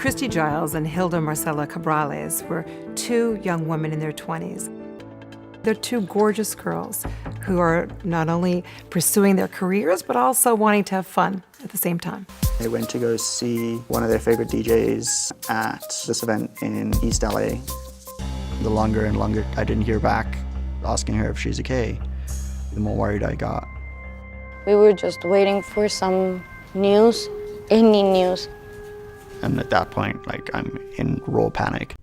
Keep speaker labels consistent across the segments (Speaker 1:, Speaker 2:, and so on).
Speaker 1: Christy Giles and Hilda Marcela Cabrales were two young women in their 20s. They're two gorgeous girls who are not only pursuing their careers, but also wanting to have fun at the same time.
Speaker 2: They went to go see one of their favorite DJs at this event in East LA. The longer and longer I didn't hear back, asking her if she's okay, the more worried I got.
Speaker 3: We were just waiting for some news, any news.
Speaker 2: And at that point, I'm in raw panic.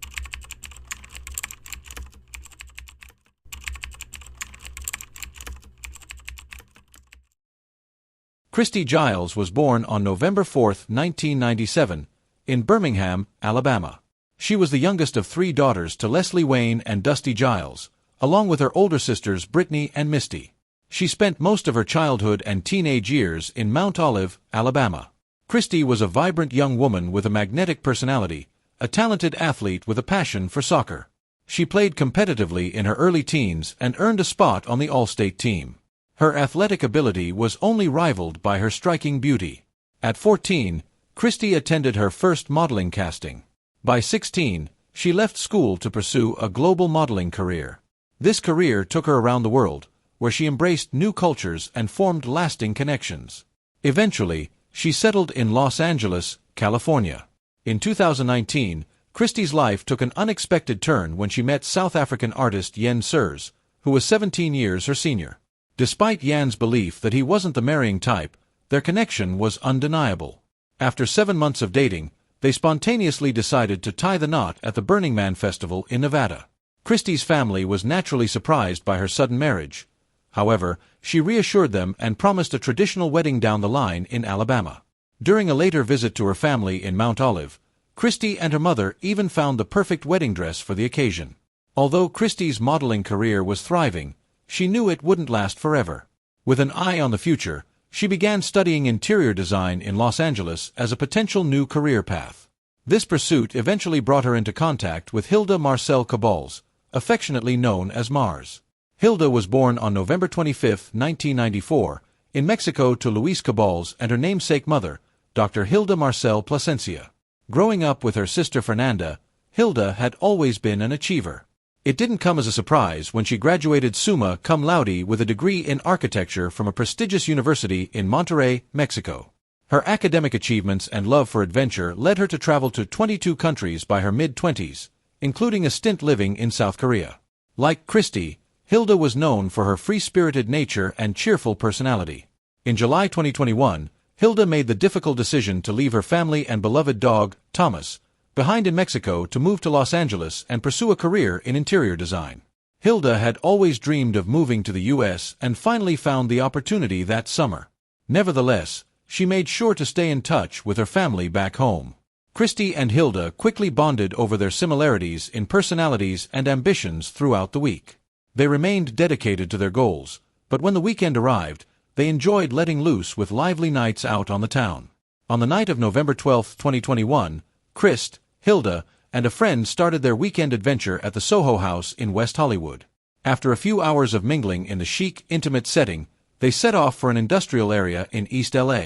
Speaker 4: Christy Giles was born on November 4, 1997, in Birmingham, Alabama. She was the youngest of three daughters to Leslie Wayne and Dusty Giles, along with her older sisters Brittany and Misty. She spent most of her childhood and teenage years in Mount Olive, Alabama. Christy was a vibrant young woman with a magnetic personality, a talented athlete with a passion for soccer. She played competitively in her early teens and earned a spot on the All-State team. Her athletic ability was only rivaled by her striking beauty. At 14, Christy attended her first modeling casting. By 16, she left school to pursue a global modeling career. This career took her around the world, where she embraced new cultures and formed lasting connections. Eventually, she settled in Los Angeles, California. In 2019, Christy's life took an unexpected turn when she met South African artist Yen Sers, who was 17 years her senior. Despite Jan's belief that he wasn't the marrying type, their connection was undeniable. After 7 months of dating, they spontaneously decided to tie the knot at the Burning Man Festival in Nevada. Christy's family was naturally surprised by her sudden marriage. However, she reassured them and promised a traditional wedding down the line in Alabama. During a later visit to her family in Mount Olive, Christy and her mother even found the perfect wedding dress for the occasion. Although Christy's modeling career was thriving, she knew it wouldn't last forever. With an eye on the future, she began studying interior design in Los Angeles as a potential new career path. This pursuit eventually brought her into contact with Hilda Marcela Cabrales, affectionately known as Mars. Hilda was born on November 25, 1994, in Mexico to Luis Cabrales and her namesake mother, Dr. Hilda Marcela Plasencia. Growing up with her sister Fernanda, Hilda had always been an achiever. It didn't come as a surprise when she graduated summa cum laude with a degree in architecture from a prestigious university in Monterrey, Mexico. Her academic achievements and love for adventure led her to travel to 22 countries by her mid-20s, including a stint living in South Korea. Like Christy, Hilda was known for her free-spirited nature and cheerful personality. In July 2021, Hilda made the difficult decision to leave her family and beloved dog, Thomas, behind in Mexico to move to Los Angeles and pursue a career in interior design. Hilda had always dreamed of moving to the U.S. and finally found the opportunity that summer. Nevertheless, she made sure to stay in touch with her family back home. Christy and Hilda quickly bonded over their similarities in personalities and ambitions throughout the week. They remained dedicated to their goals, but when the weekend arrived, they enjoyed letting loose with lively nights out on the town. On the night of November 12, 2021, Christ, Hilda, and a friend started their weekend adventure at the Soho House in West Hollywood. After a few hours of mingling in the chic, intimate setting, they set off for an industrial area in East LA.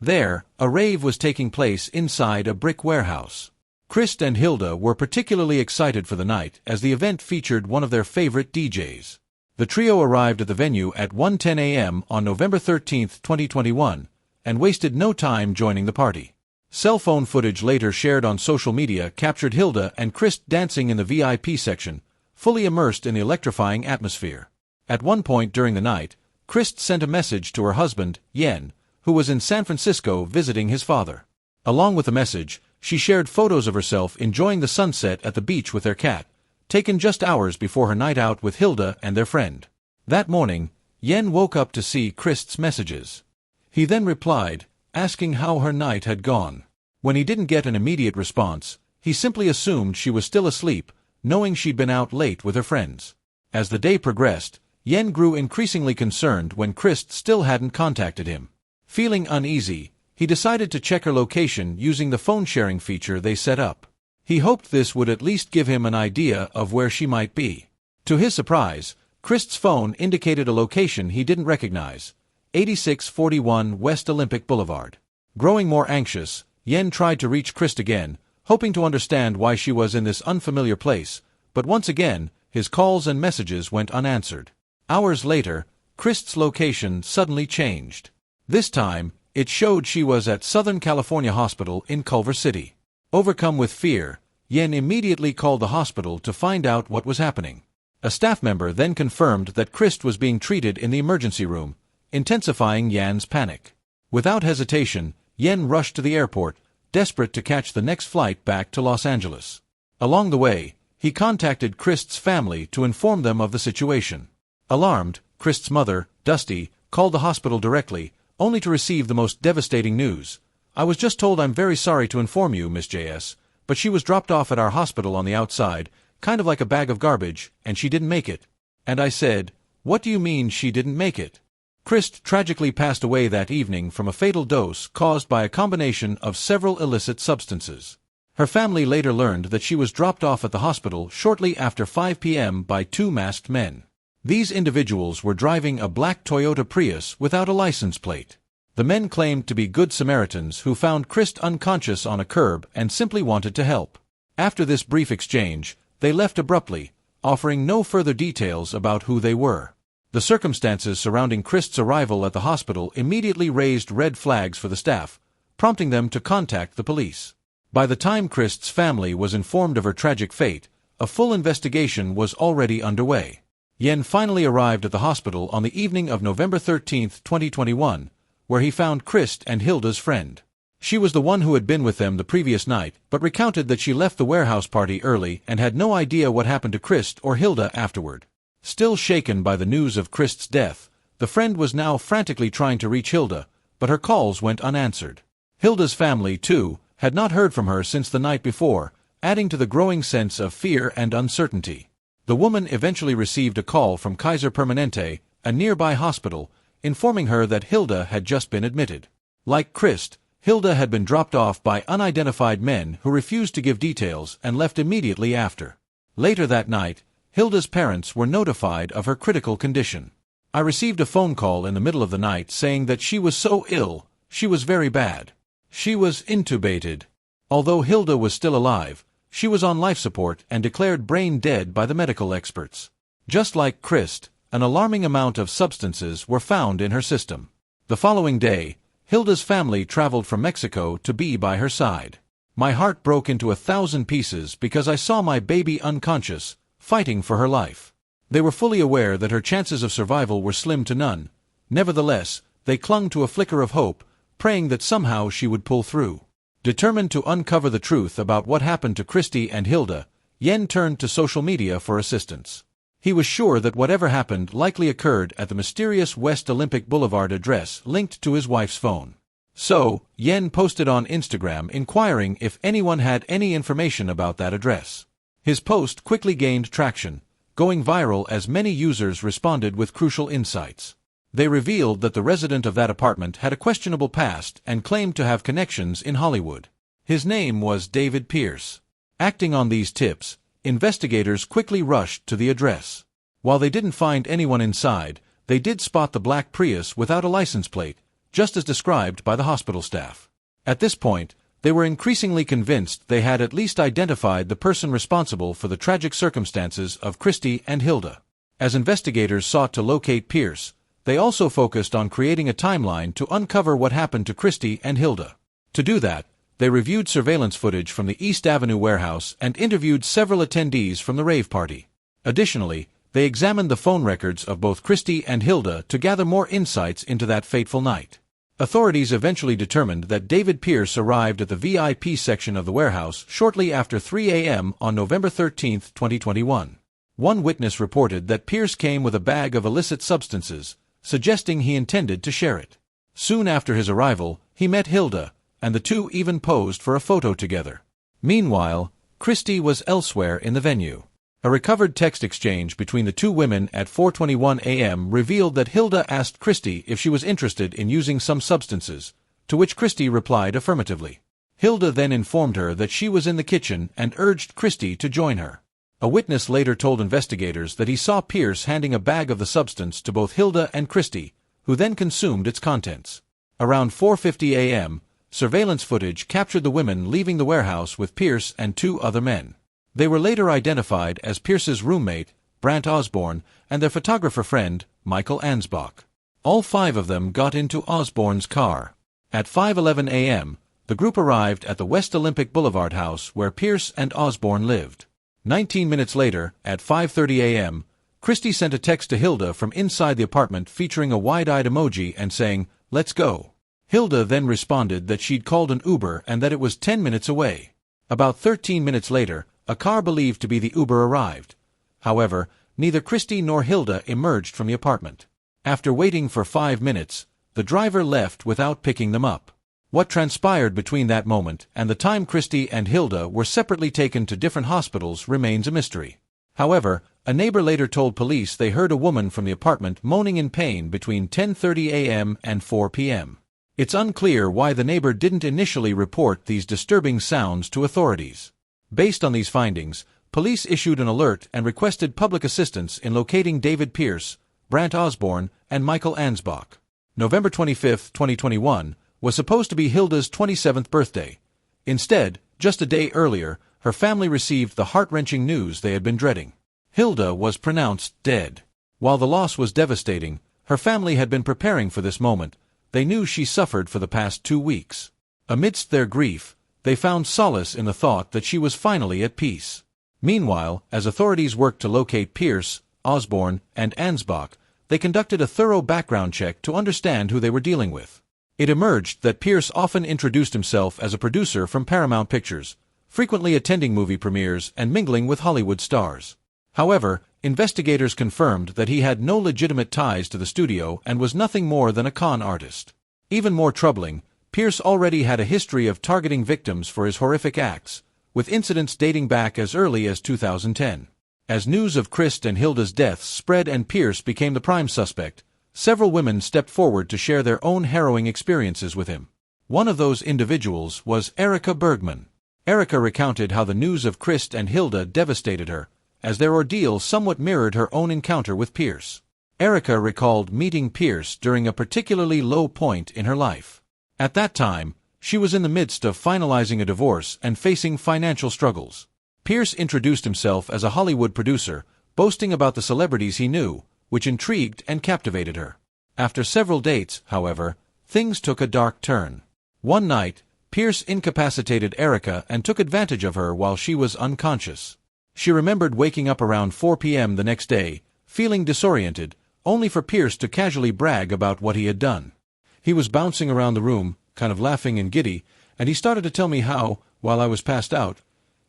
Speaker 4: There, a rave was taking place inside a brick warehouse. Christ and Hilda were particularly excited for the night as the event featured one of their favorite DJs. The trio arrived at the venue at 1:10 a.m. on November 13, 2021, and wasted no time joining the party. Cell phone footage later shared on social media captured Hilda and Christ dancing in the VIP section, fully immersed in the electrifying atmosphere. At one point during the night, Christ sent a message to her husband, Yen, who was in San Francisco visiting his father. Along with the message, she shared photos of herself enjoying the sunset at the beach with their cat, taken just hours before her night out with Hilda and their friend. That morning, Yen woke up to see Christ's messages. He then replied, asking how her night had gone. When he didn't get an immediate response, he simply assumed she was still asleep, knowing she'd been out late with her friends. As the day progressed, Yen grew increasingly concerned when Christ still hadn't contacted him. Feeling uneasy, he decided to check her location using the phone-sharing feature they set up. He hoped this would at least give him an idea of where she might be. To his surprise, Christ's phone indicated a location he didn't recognize, 8641 West Olympic Boulevard. Growing more anxious, Yen tried to reach Christ again, hoping to understand why she was in this unfamiliar place, but once again, his calls and messages went unanswered. Hours later, Christ's location suddenly changed. This time, it showed she was at Southern California Hospital in Culver City. Overcome with fear, Yen immediately called the hospital to find out what was happening. A staff member then confirmed that Christ was being treated in the emergency room, intensifying Yan's panic. Without hesitation, Yen rushed to the airport, desperate to catch the next flight back to Los Angeles. Along the way, he contacted Christ's family to inform them of the situation. Alarmed, Christ's mother, Dusty, called the hospital directly, only to receive the most devastating news. "I was just told I'm very sorry to inform you, Miss J.S., but she was dropped off at our hospital on the outside, kind of like a bag of garbage, and she didn't make it." And I said, "What do you mean she didn't make it?" Christ tragically passed away that evening from a fatal dose caused by a combination of several illicit substances. Her family later learned that she was dropped off at the hospital shortly after 5 p.m. by two masked men. These individuals were driving a black Toyota Prius without a license plate. The men claimed to be good Samaritans who found Christ unconscious on a curb and simply wanted to help. After this brief exchange, they left abruptly, offering no further details about who they were. The circumstances surrounding Christ's arrival at the hospital immediately raised red flags for the staff, prompting them to contact the police. By the time Christ's family was informed of her tragic fate, a full investigation was already underway. Yen finally arrived at the hospital on the evening of November 13, 2021, where he found Christ and Hilda's friend. She was the one who had been with them the previous night, but recounted that she left the warehouse party early and had no idea what happened to Christ or Hilda afterward. Still shaken by the news of Christ's death, the friend was now frantically trying to reach Hilda, but her calls went unanswered. Hilda's family, too, had not heard from her since the night before, adding to the growing sense of fear and uncertainty. The woman eventually received a call from Kaiser Permanente, a nearby hospital, informing her that Hilda had just been admitted. Like Christ, Hilda had been dropped off by unidentified men who refused to give details and left immediately after. Later that night, Hilda's parents were notified of her critical condition. "I received a phone call in the middle of the night saying that she was so ill, she was very bad. She was intubated." Although Hilda was still alive, she was on life support and declared brain dead by the medical experts. Just like Christ, an alarming amount of substances were found in her system. The following day, Hilda's family traveled from Mexico to be by her side. "My heart broke into 1,000 pieces because I saw my baby unconscious, fighting for her life." They were fully aware that her chances of survival were slim to none. Nevertheless, they clung to a flicker of hope, praying that somehow she would pull through. Determined to uncover the truth about what happened to Christy and Hilda, Yen turned to social media for assistance. He was sure that whatever happened likely occurred at the mysterious West Olympic Boulevard address linked to his wife's phone. So, Yen posted on Instagram inquiring if anyone had any information about that address. His post quickly gained traction, going viral as many users responded with crucial insights. They revealed that the resident of that apartment had a questionable past and claimed to have connections in Hollywood. His name was David Pierce. Acting on these tips, investigators quickly rushed to the address. While they didn't find anyone inside, they did spot the black Prius without a license plate, just as described by the hospital staff. At this point, they were increasingly convinced they had at least identified the person responsible for the tragic circumstances of Christy and Hilda. As investigators sought to locate Pierce, they also focused on creating a timeline to uncover what happened to Christy and Hilda. To do that, they reviewed surveillance footage from the East Avenue warehouse and interviewed several attendees from the rave party. Additionally, they examined the phone records of both Christy and Hilda to gather more insights into that fateful night. Authorities eventually determined that David Pierce arrived at the VIP section of the warehouse shortly after 3 a.m. on November 13, 2021. One witness reported that Pierce came with a bag of illicit substances, suggesting he intended to share it. Soon after his arrival, he met Hilda, and the two even posed for a photo together. Meanwhile, Christy was elsewhere in the venue. A recovered text exchange between the two women at 4:21 a.m. revealed that Hilda asked Christy if she was interested in using some substances, to which Christy replied affirmatively. Hilda then informed her that she was in the kitchen and urged Christy to join her. A witness later told investigators that he saw Pierce handing a bag of the substance to both Hilda and Christy, who then consumed its contents. Around 4:50 a.m., surveillance footage captured the women leaving the warehouse with Pierce and 2 other men. They were later identified as Pierce's roommate, Brant Osborne, and their photographer friend, Michael Ansbach. All 5 of them got into Osborne's car. At 5:11 a.m., the group arrived at the West Olympic Boulevard house where Pierce and Osborne lived. 19 minutes later, at 5:30 a.m., Christy sent a text to Hilda from inside the apartment featuring a wide-eyed emoji and saying, "Let's go." Hilda then responded that she'd called an Uber and that it was 10 minutes away. About 13 minutes later, a car believed to be the Uber arrived. However, neither Christy nor Hilda emerged from the apartment. After waiting for 5 minutes, the driver left without picking them up. What transpired between that moment and the time Christy and Hilda were separately taken to different hospitals remains a mystery. However, a neighbor later told police they heard a woman from the apartment moaning in pain between 10:30 a.m. and 4 p.m. It's unclear why the neighbor didn't initially report these disturbing sounds to authorities. Based on these findings, police issued an alert and requested public assistance in locating David Pierce, Brant Osborne, and Michael Ansbach. November 25, 2021, was supposed to be Hilda's 27th birthday. Instead, just a day earlier, her family received the heart-wrenching news they had been dreading. Hilda was pronounced dead. While the loss was devastating, her family had been preparing for this moment. They knew she suffered for the past 2 weeks. Amidst their grief, they found solace in the thought that she was finally at peace. Meanwhile, as authorities worked to locate Pierce, Osborne, and Ansbach, they conducted a thorough background check to understand who they were dealing with. It emerged that Pierce often introduced himself as a producer from Paramount Pictures, frequently attending movie premieres and mingling with Hollywood stars. However, investigators confirmed that he had no legitimate ties to the studio and was nothing more than a con artist. Even more troubling, Pierce already had a history of targeting victims for his horrific acts, with incidents dating back as early as 2010. As news of Christ and Hilda's deaths spread and Pierce became the prime suspect, several women stepped forward to share their own harrowing experiences with him. One of those individuals was Erica Bergman. Erica recounted how the news of Christ and Hilda devastated her, as their ordeal somewhat mirrored her own encounter with Pierce. Erica recalled meeting Pierce during a particularly low point in her life. At that time, she was in the midst of finalizing a divorce and facing financial struggles. Pierce introduced himself as a Hollywood producer, boasting about the celebrities he knew, which intrigued and captivated her. After several dates, however, things took a dark turn. One night, Pierce incapacitated Erica and took advantage of her while she was unconscious. She remembered waking up around 4 p.m. the next day, feeling disoriented, only for Pierce to casually brag about what he had done. He was bouncing around the room, kind of laughing and giddy, and he started to tell me how, while I was passed out,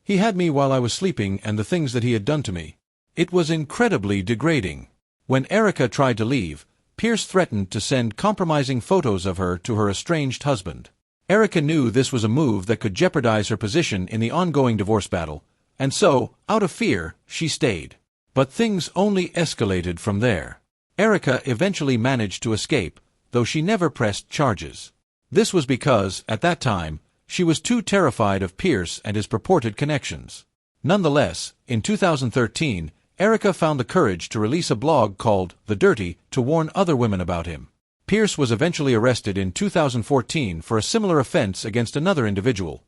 Speaker 4: he had me while I was sleeping and the things that he had done to me. It was incredibly degrading. When Erica tried to leave, Pierce threatened to send compromising photos of her to her estranged husband. Erica knew this was a move that could jeopardize her position in the ongoing divorce battle, and so, out of fear, she stayed. But things only escalated from there. Erica eventually managed to escape, though she never pressed charges. This was because, at that time, she was too terrified of Pierce and his purported connections. Nonetheless, in 2013, Erica found the courage to release a blog called The Dirty to warn other women about him. Pierce was eventually arrested in 2014 for a similar offense against another individual.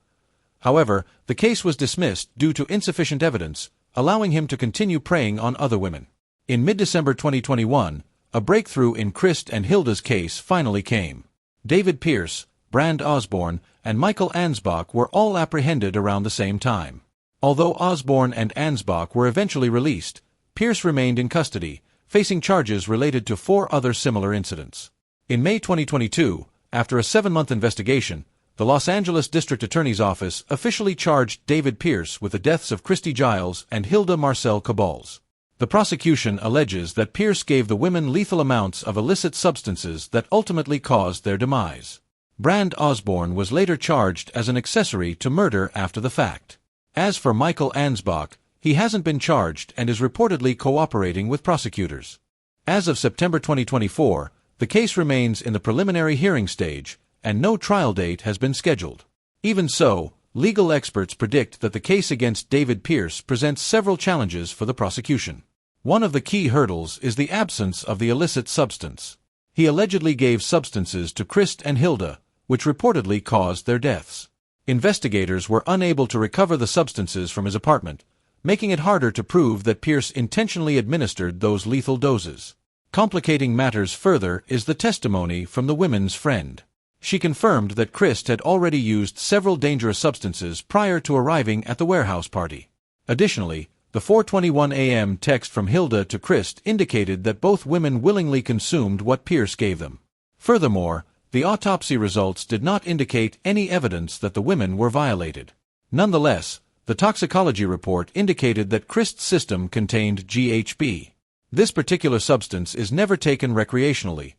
Speaker 4: However, the case was dismissed due to insufficient evidence, allowing him to continue preying on other women. In mid-December 2021, a breakthrough in Christ and Hilda's case finally came. David Pierce, Brant Osborne, and Michael Ansbach were all apprehended around the same time. Although Osborne and Ansbach were eventually released, Pierce remained in custody, facing charges related to 4 other similar incidents. In May 2022, after a 7-month investigation, the Los Angeles District Attorney's Office officially charged David Pierce with the deaths of Christy Giles and Hilda Marcela Cabrales. The prosecution alleges that Pierce gave the women lethal amounts of illicit substances that ultimately caused their demise. Brant Osborne was later charged as an accessory to murder after the fact. As for Michael Ansbach, he hasn't been charged and is reportedly cooperating with prosecutors. As of September 2024, the case remains in the preliminary hearing stage, and no trial date has been scheduled. Even so, legal experts predict that the case against David Pierce presents several challenges for the prosecution. One of the key hurdles is the absence of the illicit substance. He allegedly gave substances to Christ and Hilda, which reportedly caused their deaths. Investigators were unable to recover the substances from his apartment, making it harder to prove that Pierce intentionally administered those lethal doses. Complicating matters further is the testimony from the women's friend. She confirmed that Christ had already used several dangerous substances prior to arriving at the warehouse party. Additionally, the 4:21 a.m. text from Hilda to Christ indicated that both women willingly consumed what Pierce gave them. Furthermore, the autopsy results did not indicate any evidence that the women were violated. Nonetheless, the toxicology report indicated that Christ's system contained GHB. This particular substance is never taken recreationally.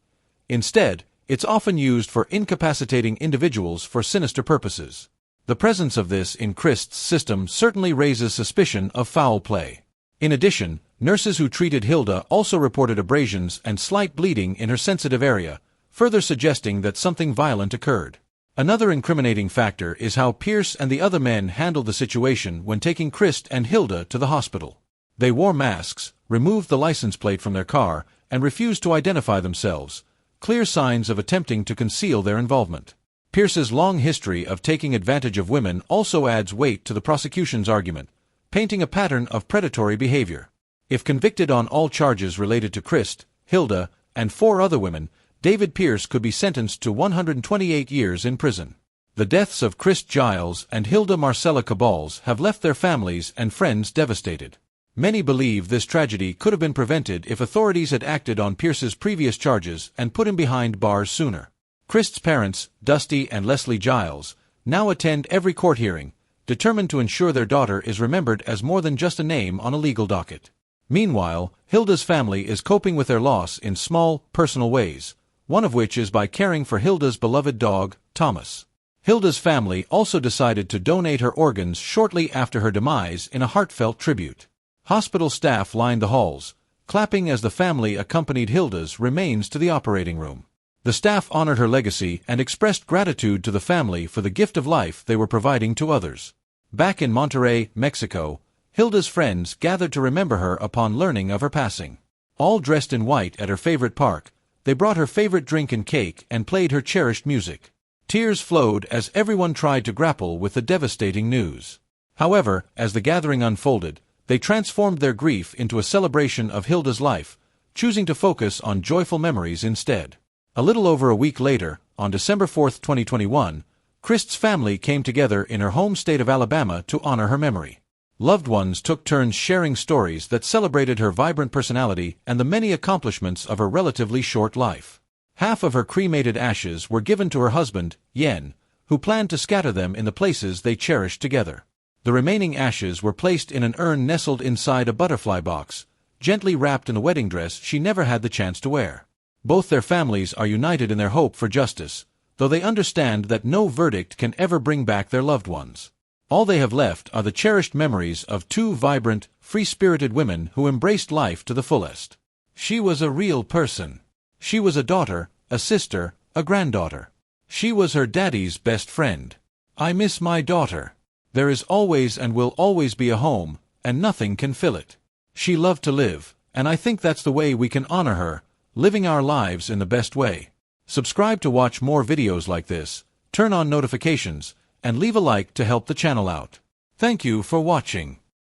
Speaker 4: Instead, it's often used for incapacitating individuals for sinister purposes. The presence of this in Christ's system certainly raises suspicion of foul play. In addition, nurses who treated Hilda also reported abrasions and slight bleeding in her sensitive area, further suggesting that something violent occurred. Another incriminating factor is how Pierce and the other men handled the situation when taking Christ and Hilda to the hospital. They wore masks, removed the license plate from their car, and refused to identify themselves, clear signs of attempting to conceal their involvement. Pierce's long history of taking advantage of women also adds weight to the prosecution's argument, painting a pattern of predatory behavior. If convicted on all charges related to Christ, Hilda, and 4 other women, David Pierce could be sentenced to 128 years in prison. The deaths of Christy Giles and Hilda Marcela Cabrales have left their families and friends devastated. Many believe this tragedy could have been prevented if authorities had acted on Pierce's previous charges and put him behind bars sooner. Christ's parents, Dusty and Leslie Giles, now attend every court hearing, determined to ensure their daughter is remembered as more than just a name on a legal docket. Meanwhile, Hilda's family is coping with their loss in small, personal ways, one of which is by caring for Hilda's beloved dog, Thomas. Hilda's family also decided to donate her organs shortly after her demise in a heartfelt tribute. Hospital staff lined the halls, clapping as the family accompanied Hilda's remains to the operating room. The staff honored her legacy and expressed gratitude to the family for the gift of life they were providing to others. Back in Monterrey, Mexico, Hilda's friends gathered to remember her upon learning of her passing. All dressed in white at her favorite park, they brought her favorite drink and cake and played her cherished music. Tears flowed as everyone tried to grapple with the devastating news. However, as the gathering unfolded, they transformed their grief into a celebration of Hilda's life, choosing to focus on joyful memories instead. A little over a week later, on December 4, 2021, Christ's family came together in her home state of Alabama to honor her memory. Loved ones took turns sharing stories that celebrated her vibrant personality and the many accomplishments of her relatively short life. Half of her cremated ashes were given to her husband, Yen, who planned to scatter them in the places they cherished together. The remaining ashes were placed in an urn nestled inside a butterfly box, gently wrapped in a wedding dress she never had the chance to wear. Both their families are united in their hope for justice, though they understand that no verdict can ever bring back their loved ones. All they have left are the cherished memories of 2 vibrant, free-spirited women who embraced life to the fullest. She was a real person. She was a daughter, a sister, a granddaughter. She was her daddy's best friend. I miss my daughter. There is always and will always be a home, and nothing can fill it. She loved to live, and I think that's the way we can honor her, living our lives in the best way. Subscribe to watch more videos like this, turn on notifications, and leave a like to help the channel out. Thank you for watching.